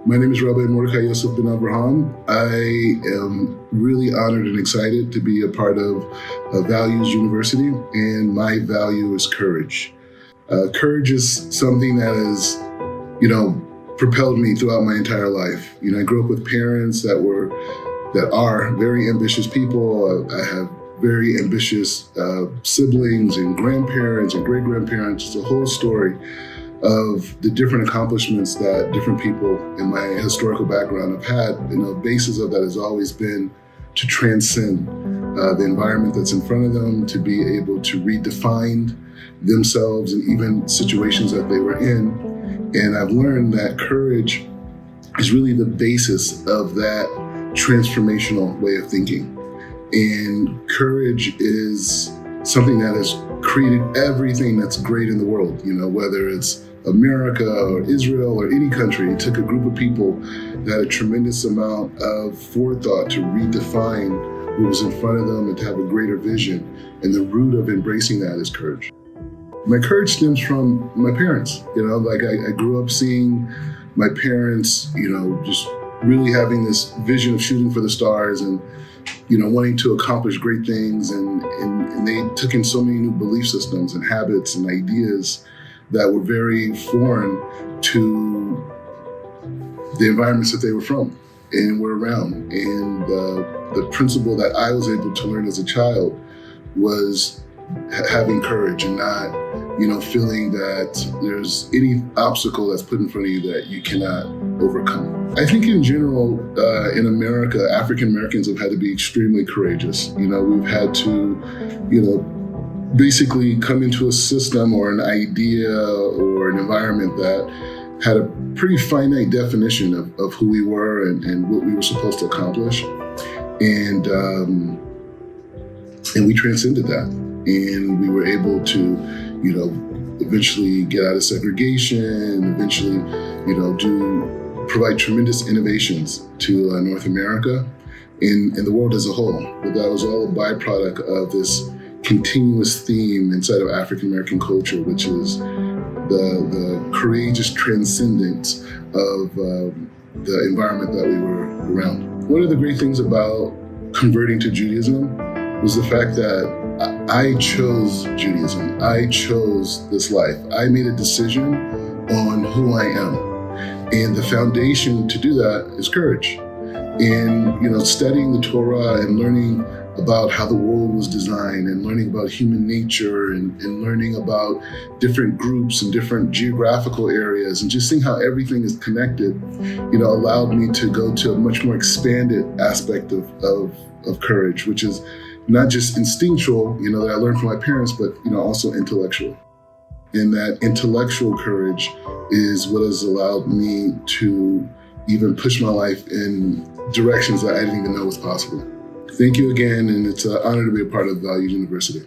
My name is Rabbi Mordechai Yosef ben Avraham. I am really honored and excited to be a part of Values University, and my value is courage. Courage is something that has, propelled me throughout my entire life. I grew up with parents that are very ambitious people. I have very ambitious siblings and grandparents and great-grandparents. It's a whole story of the different accomplishments that different people in my historical background have had. The basis of that has always been to transcend the environment that's in front of them, to be able to redefine themselves and even situations that they were in. And I've learned that courage is really the basis of that transformational way of thinking. And courage is something that has created everything that's great in the world, whether it's America or Israel or any country. It took a group of people that had a tremendous amount of forethought to redefine what was in front of them and to have a greater vision. And the root of embracing that is courage. My courage stems from my parents. I grew up seeing my parents, just really having this vision of shooting for the stars and wanting to accomplish great things. And they took in so many new belief systems and habits and ideas that were very foreign to the environments that they were from and were around. And the principle that I was able to learn as a child was having courage and not, feeling that there's any obstacle that's put in front of you that you cannot overcome. I think in general, in America, African Americans have had to be extremely courageous. We've had to, basically come into a system or an idea or an environment that had a pretty finite definition of who we were and what we were supposed to accomplish. And we transcended that. And we were able to, eventually get out of segregation, eventually, provide tremendous innovations to North America and the world as a whole. But that was all a byproduct of this continuous theme inside of African American culture, which is the courageous transcendence of the environment that we were around. One of the great things about converting to Judaism was the fact that I chose Judaism. I chose this life. I made a decision on who I am. And the foundation to do that is courage. And, studying the Torah and learning about how the world was designed and learning about human nature and learning about different groups and different geographical areas and just seeing how everything is connected, allowed me to go to a much more expanded aspect of courage, which is not just instinctual, that I learned from my parents, but, also intellectual. And that intellectual courage is what has allowed me to even push my life in directions that I didn't even know was possible. Thank you again, and it's an honor to be a part of Values University.